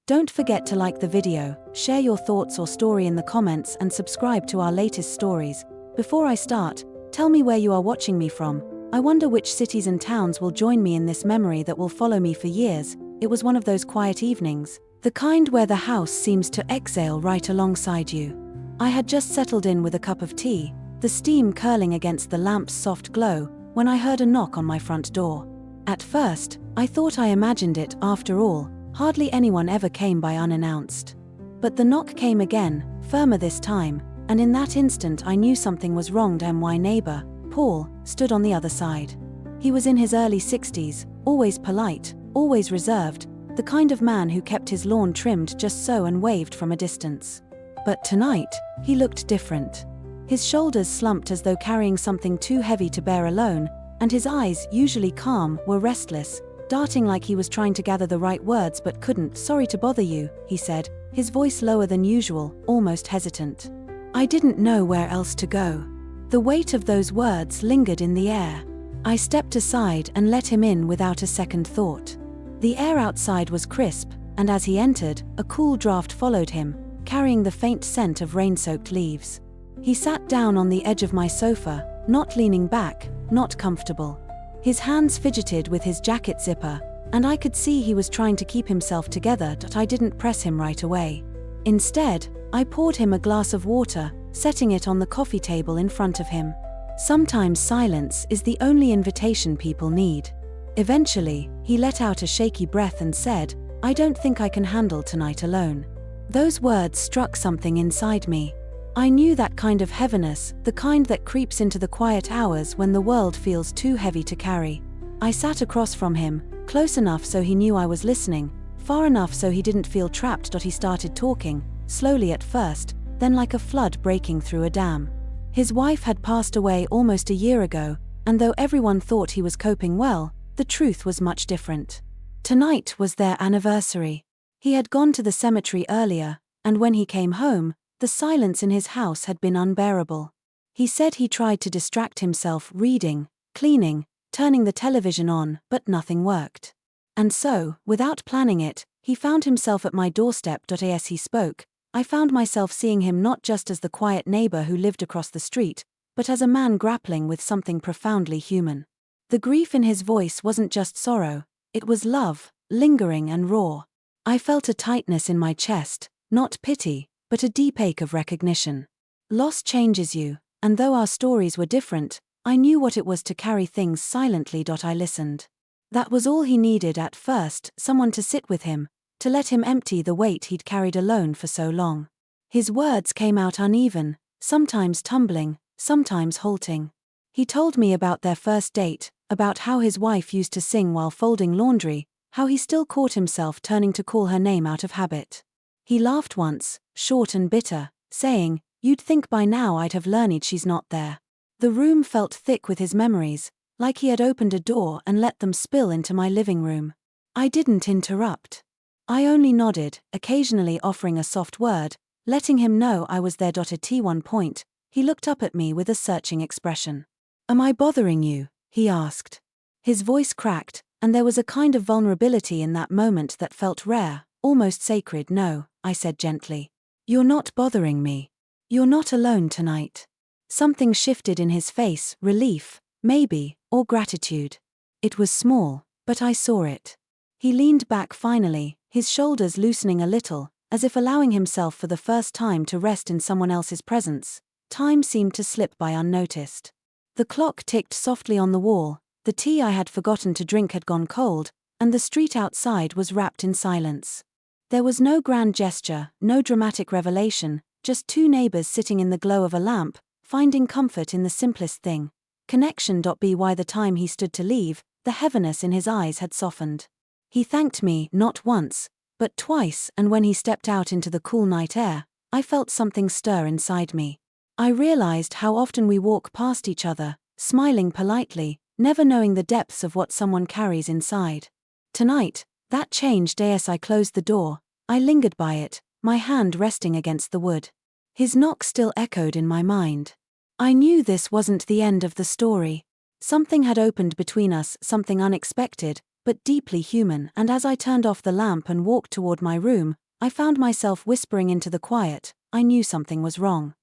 Don't forget to like the video, share your thoughts or story in the comments and subscribe to our latest stories. Before I start, tell me where you are watching me from. I wonder which cities and towns will join me in this memory that will follow me for years. It was one of those quiet evenings, the kind where the house seems to exhale right alongside you. I had just settled in with a cup of tea, the steam curling against the lamp's soft glow, when I heard a knock on my front door. At first, I thought I imagined it. After all, hardly anyone ever came by unannounced. But the knock came again, firmer this time, and in that instant I knew something was wrong. My neighbor, Paul, stood on the other side. He was in his early 60s, always polite, always reserved, the kind of man who kept his lawn trimmed just so and waved from a distance. But tonight, he looked different. His shoulders slumped as though carrying something too heavy to bear alone, and his eyes, usually calm, were restless, darting like he was trying to gather the right words but couldn't. "Sorry to bother you," he said, his voice lower than usual, almost hesitant. I didn't know where else to go. The weight of those words lingered in the air. I stepped aside and let him in without a second thought. The air outside was crisp, and as he entered, a cool draft followed him, carrying the faint scent of rain-soaked leaves. He sat down on the edge of my sofa, not leaning back, not comfortable. His hands fidgeted with his jacket zipper, and I could see he was trying to keep himself together. But I didn't press him right away. Instead, I poured him a glass of water, setting it on the coffee table in front of him. Sometimes silence is the only invitation people need. Eventually, he let out a shaky breath and said, "I don't think I can handle tonight alone." Those words struck something inside me. I knew that kind of heaviness, the kind that creeps into the quiet hours when the world feels too heavy to carry. I sat across from him, close enough so he knew I was listening, far enough so he didn't feel trapped. He started talking, slowly at first, then like a flood breaking through a dam. His wife had passed away almost a year ago, and though everyone thought he was coping well, the truth was much different. Tonight was their anniversary. He had gone to the cemetery earlier, and when he came home, the silence in his house had been unbearable. He said he tried to distract himself reading, cleaning, turning the television on, but nothing worked. And so, without planning it, he found himself at my doorstep. As he spoke, I found myself seeing him not just as the quiet neighbor who lived across the street, but as a man grappling with something profoundly human. The grief in his voice wasn't just sorrow, it was love, lingering and raw. I felt a tightness in my chest, not pity, but a deep ache of recognition. Loss changes you, and though our stories were different, I knew what it was to carry things silently. I listened. That was all he needed at first, someone to sit with him, to let him empty the weight he'd carried alone for so long. His words came out uneven, sometimes tumbling, sometimes halting. He told me about their first date, about how his wife used to sing while folding laundry, how he still caught himself turning to call her name out of habit. He laughed once, short and bitter, saying, "You'd think by now I'd have learned she's not there." The room felt thick with his memories, like he had opened a door and let them spill into my living room. I didn't interrupt. I only nodded, occasionally offering a soft word, letting him know I was there. At one point, he looked up at me with a searching expression. "Am I bothering you?" he asked. His voice cracked, and there was a kind of vulnerability in that moment that felt rare, almost sacred. "No," I said gently. "You're not bothering me. You're not alone tonight." Something shifted in his face, relief, maybe, or gratitude. It was small, but I saw it. He leaned back finally, his shoulders loosening a little, as if allowing himself for the first time to rest in someone else's presence. Time seemed to slip by unnoticed. The clock ticked softly on the wall, the tea I had forgotten to drink had gone cold, and the street outside was wrapped in silence. There was no grand gesture, no dramatic revelation, just two neighbors sitting in the glow of a lamp, finding comfort in the simplest thing. Connection. By the time he stood to leave, the heaviness in his eyes had softened. He thanked me not once, but twice, and when he stepped out into the cool night air, I felt something stir inside me. I realized how often we walk past each other, smiling politely, never knowing the depths of what someone carries inside. Tonight, that changed. As I closed the door, I lingered by it, my hand resting against the wood. His knock still echoed in my mind. I knew this wasn't the end of the story. Something had opened between us, something unexpected, but deeply human, and as I turned off the lamp and walked toward my room, I found myself whispering into the quiet. I knew something was wrong.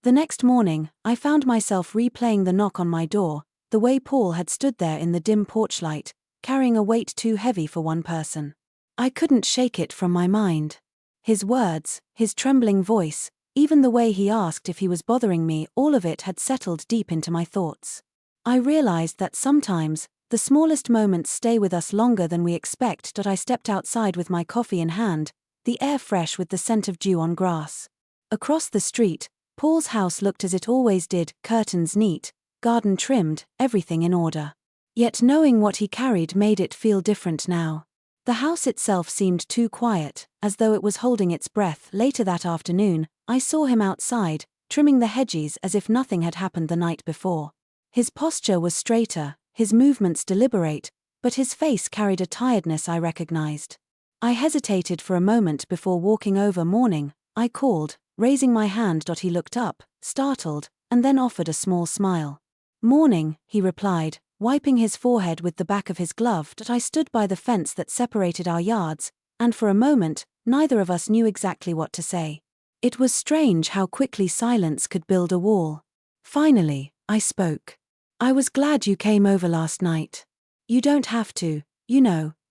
The next morning, I found myself replaying the knock on my door, the way Paul had stood there in the dim porch light, carrying a weight too heavy for one person. I couldn't shake it from my mind. His words, his trembling voice, even the way he asked if he was bothering me, all of it had settled deep into my thoughts. I realized that sometimes, the smallest moments stay with us longer than we expect. I stepped outside with my coffee in hand, the air fresh with the scent of dew on grass. Across the street, Paul's house looked as it always did, curtains neat, garden trimmed, everything in order. Yet knowing what he carried made it feel different now. The house itself seemed too quiet, as though it was holding its breath. Later that afternoon, I saw him outside, trimming the hedges as if nothing had happened the night before. His posture was straighter, his movements deliberate, but his face carried a tiredness I recognized. I hesitated for a moment before walking over. "Morning," I called, raising my hand. He looked up, startled, and then offered a small smile. "Morning," he replied, wiping his forehead with the back of his glove. I stood by the fence that separated our yards, and for a moment, neither of us knew exactly what to say. It was strange how quickly silence could build a wall. Finally, I spoke. "I was glad you came over last night. You don't have to,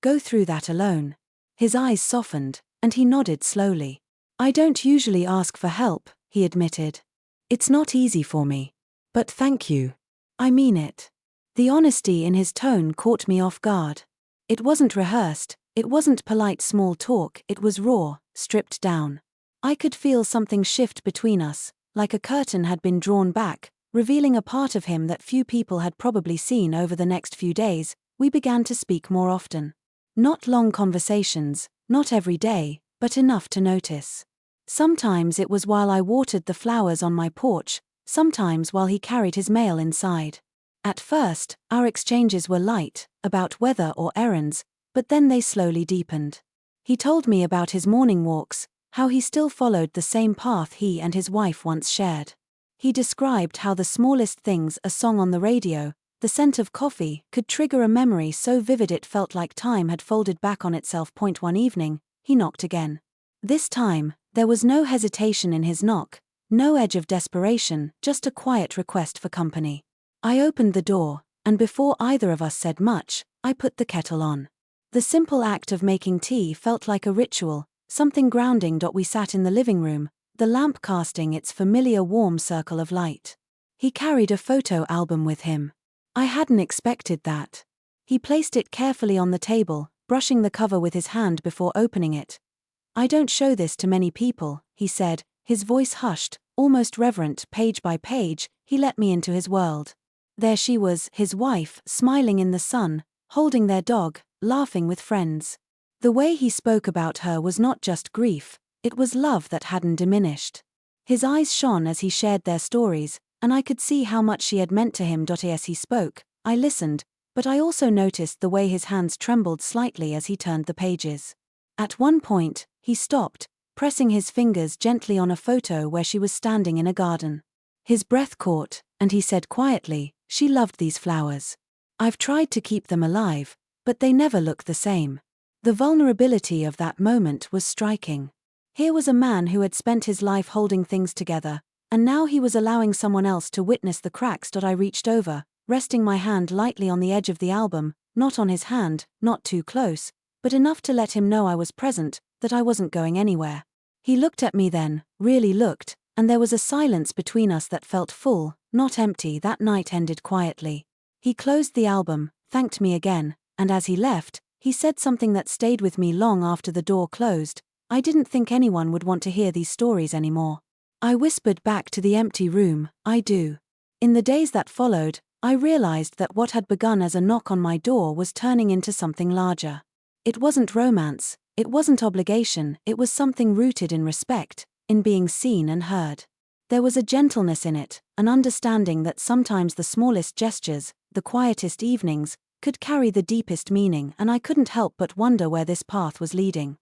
go through that alone." His eyes softened, and he nodded slowly. "I don't usually ask for help," he admitted. "It's not easy for me. But thank you. I mean it." The honesty in his tone caught me off guard. It wasn't rehearsed, it wasn't polite small talk, it was raw, stripped down. I could feel something shift between us, like a curtain had been drawn back, revealing a part of him that few people had probably seen. Over the next few days, we began to speak more often. Not long conversations, not every day, but enough to notice. Sometimes it was while I watered the flowers on my porch, sometimes while he carried his mail inside. At first, our exchanges were light, about weather or errands, but then they slowly deepened. He told me about his morning walks, how he still followed the same path he and his wife once shared. He described how the smallest things, a song on the radio, the scent of coffee, could trigger a memory so vivid it felt like time had folded back on itself. One evening, he knocked again. This time, there was no hesitation in his knock, no edge of desperation, just a quiet request for company. I opened the door, and before either of us said much, I put the kettle on. The simple act of making tea felt like a ritual, something grounding. We sat in the living room, the lamp casting its familiar warm circle of light. He carried a photo album with him. I hadn't expected that. He placed it carefully on the table, brushing the cover with his hand before opening it. "I don't show this to many people," he said, his voice hushed, almost reverent. Page by page, he let me into his world. There she was, his wife, smiling in the sun, holding their dog, laughing with friends. The way he spoke about her was not just grief, it was love that hadn't diminished. His eyes shone as he shared their stories, and I could see how much she had meant to him. As he spoke, I listened, but I also noticed the way his hands trembled slightly as he turned the pages. At one point, he stopped, pressing his fingers gently on a photo where she was standing in a garden. His breath caught, and he said quietly, "She loved these flowers. I've tried to keep them alive, but they never look the same." The vulnerability of that moment was striking. Here was a man who had spent his life holding things together, and now he was allowing someone else to witness the cracks. I reached over, resting my hand lightly on the edge of the album, not on his hand, not too close, but enough to let him know I was present, that I wasn't going anywhere. He looked at me then, really looked, and there was a silence between us that felt full, not empty. That night ended quietly. He closed the album, thanked me again, and as he left, he said something that stayed with me long after the door closed. "I didn't think anyone would want to hear these stories anymore." I whispered back to the empty room, "I do." In the days that followed, I realized that what had begun as a knock on my door was turning into something larger. It wasn't romance, it wasn't obligation, it was something rooted in respect, in being seen and heard. There was a gentleness in it, an understanding that sometimes the smallest gestures, the quietest evenings, could carry the deepest meaning, and I couldn't help but wonder where this path was leading.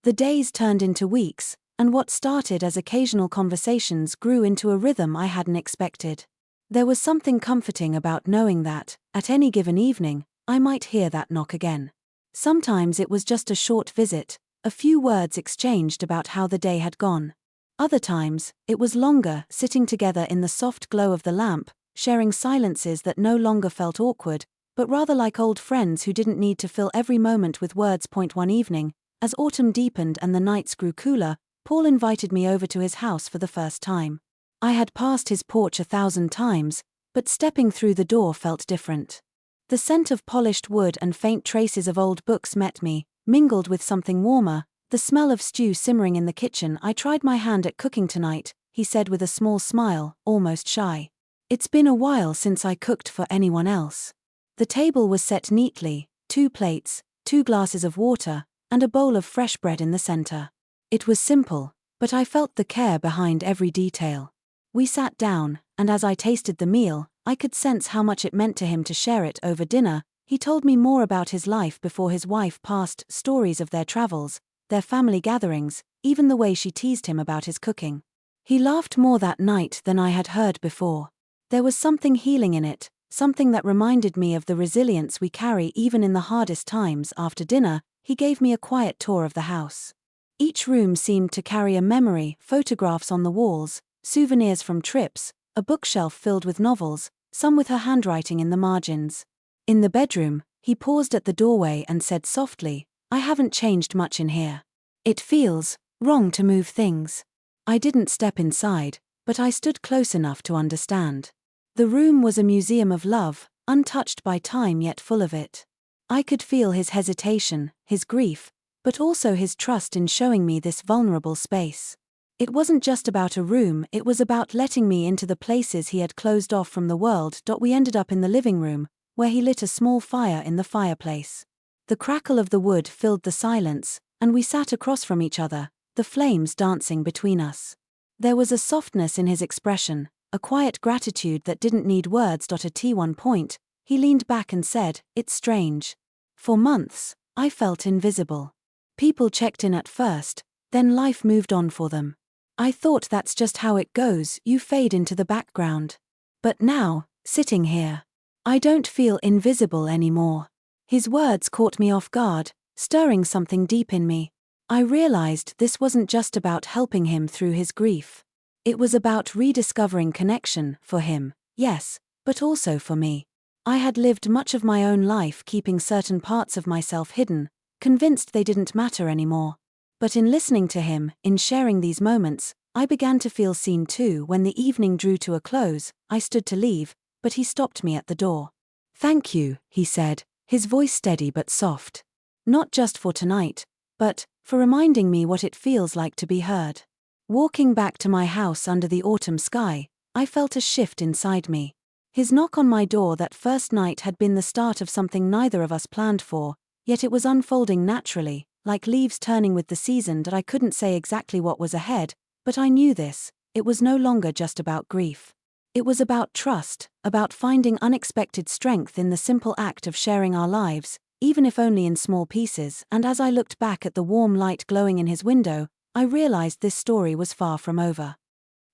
The days turned into weeks, and what started as occasional conversations grew into a rhythm I hadn't expected. There was something comforting about knowing that, at any given evening, I might hear that knock again. Sometimes it was just a short visit, a few words exchanged about how the day had gone. Other times, it was longer, sitting together in the soft glow of the lamp, sharing silences that no longer felt awkward, but rather like old friends who didn't need to fill every moment with words. One evening, as autumn deepened and the nights grew cooler, Paul invited me over to his house for the first time. I had passed his porch 1,000 times, but stepping through the door felt different. The scent of polished wood and faint traces of old books met me, mingled with something warmer, the smell of stew simmering in the kitchen. "I tried my hand at cooking tonight," he said with a small smile, almost shy. "It's been a while since I cooked for anyone else." The table was set neatly, 2 plates, 2 glasses of water, and a bowl of fresh bread in the center. It was simple, but I felt the care behind every detail. We sat down, and as I tasted the meal, I could sense how much it meant to him to share it over dinner. He told me more about his life before his wife passed, stories of their travels, their family gatherings, even the way she teased him about his cooking. He laughed more that night than I had heard before. There was something healing in it, something that reminded me of the resilience we carry even in the hardest times. After dinner, he gave me a quiet tour of the house. Each room seemed to carry a memory, photographs on the walls, souvenirs from trips, a bookshelf filled with novels, some with her handwriting in the margins. In the bedroom, he paused at the doorway and said softly, "I haven't changed much in here. It feels wrong to move things." I didn't step inside, but I stood close enough to understand. The room was a museum of love, untouched by time yet full of it. I could feel his hesitation, his grief, but also his trust in showing me this vulnerable space. It wasn't just about a room, it was about letting me into the places he had closed off from the world. We ended up in the living room, where he lit a small fire in the fireplace. The crackle of the wood filled the silence, and we sat across from each other, the flames dancing between us. There was a softness in his expression, a quiet gratitude that didn't need words. At one point, he leaned back and said, "It's strange. For months, I felt invisible. People checked in at first, then life moved on for them. I thought that's just how it goes, you fade into the background. But now, sitting here, I don't feel invisible anymore." His words caught me off guard, stirring something deep in me. I realized this wasn't just about helping him through his grief. It was about rediscovering connection, for him, yes, but also for me. I had lived much of my own life keeping certain parts of myself hidden, convinced they didn't matter anymore. But in listening to him, in sharing these moments, I began to feel seen too. When the evening drew to a close, I stood to leave, but he stopped me at the door. "Thank you," he said, his voice steady but soft. "Not just for tonight, but for reminding me what it feels like to be heard." Walking back to my house under the autumn sky, I felt a shift inside me. His knock on my door that first night had been the start of something neither of us planned for, yet it was unfolding naturally, like leaves turning with the season. I couldn't say exactly what was ahead, but I knew this: it was no longer just about grief. It was about trust, about finding unexpected strength in the simple act of sharing our lives, even if only in small pieces. And as I looked back at the warm light glowing in his window, I realized this story was far from over.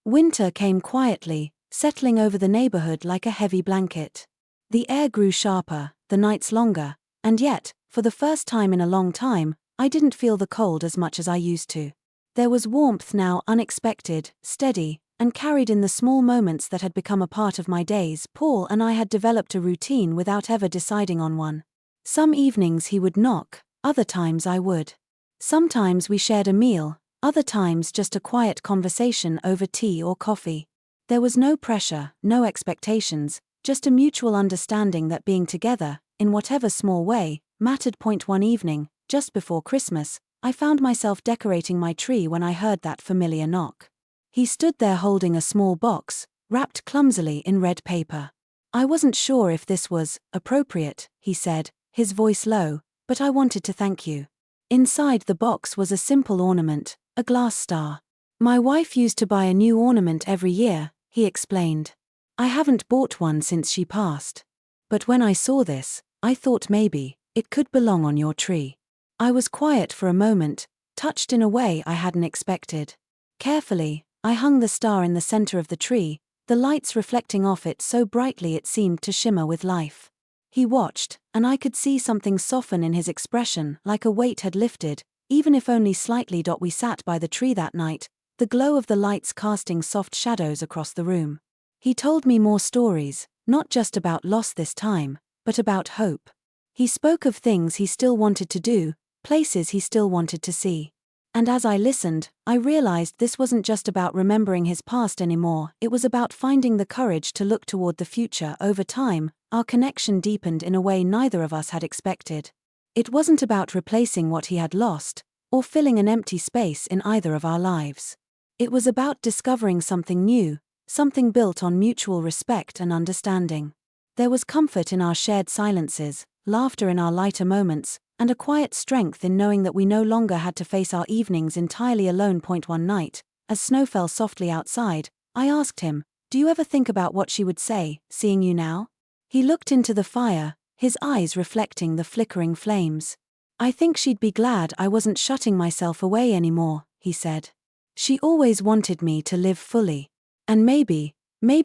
Winter came quietly, settling over the neighborhood like a heavy blanket. The air grew sharper, the nights longer, and yet, for the first time in a long time, I didn't feel the cold as much as I used to. There was warmth now, unexpected, steady, and carried in the small moments that had become a part of my days. Paul and I had developed a routine without ever deciding on one. Some evenings he would knock, other times I would. Sometimes we shared a meal, other times just a quiet conversation over tea or coffee. There was no pressure, no expectations, just a mutual understanding that being together, in whatever small way, mattered. One evening, just before Christmas, I found myself decorating my tree when I heard that familiar knock. He stood there holding a small box, wrapped clumsily in red paper. "I wasn't sure if this was appropriate," he said, his voice low, "but I wanted to thank you." Inside the box was a simple ornament, a glass star. "My wife used to buy a new ornament every year," he explained. "I haven't bought one since she passed. But when I saw this, I thought maybe it could belong on your tree." I was quiet for a moment, touched in a way I hadn't expected. Carefully, I hung the star in the center of the tree, the lights reflecting off it so brightly it seemed to shimmer with life. He watched, and I could see something soften in his expression, like a weight had lifted, even if only slightly. We sat by the tree that night, the glow of the lights casting soft shadows across the room. He told me more stories, not just about loss this time, but about hope. He spoke of things he still wanted to do, places he still wanted to see. And as I listened, I realized this wasn't just about remembering his past anymore, it was about finding the courage to look toward the future. Over time, our connection deepened in a way neither of us had expected. It wasn't about replacing what he had lost, or filling an empty space in either of our lives. It was about discovering something new, something built on mutual respect and understanding. There was comfort in our shared silences, laughter in our lighter moments, and a quiet strength in knowing that we no longer had to face our evenings entirely alone. One night, as snow fell softly outside, I asked him, "Do you ever think about what she would say, seeing you now?" He looked into the fire, his eyes reflecting the flickering flames. "I think she'd be glad I wasn't shutting myself away anymore," he said. "She always wanted me to live fully. And maybe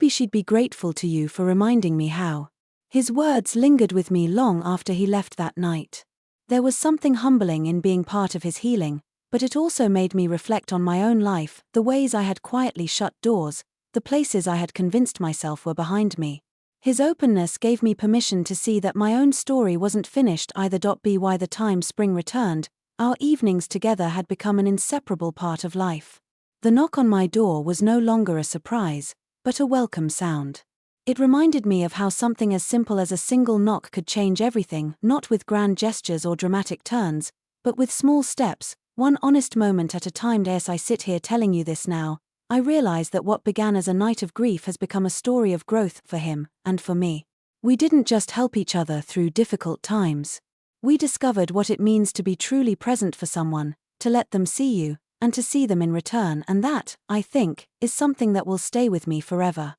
she'd be grateful to you for reminding me how." His words lingered with me long after he left that night. There was something humbling in being part of his healing, but it also made me reflect on my own life, the ways I had quietly shut doors, the places I had convinced myself were behind me. His openness gave me permission to see that my own story wasn't finished either. By the time spring returned, our evenings together had become an inseparable part of life. The knock on my door was no longer a surprise, but a welcome sound. It reminded me of how something as simple as a single knock could change everything, not with grand gestures or dramatic turns, but with small steps, one honest moment at a time. As I sit here telling you this now, I realize that what began as a night of grief has become a story of growth for him, and for me. We didn't just help each other through difficult times. We discovered what it means to be truly present for someone, to let them see you, and to see them in return, and that, I think, is something that will stay with me forever.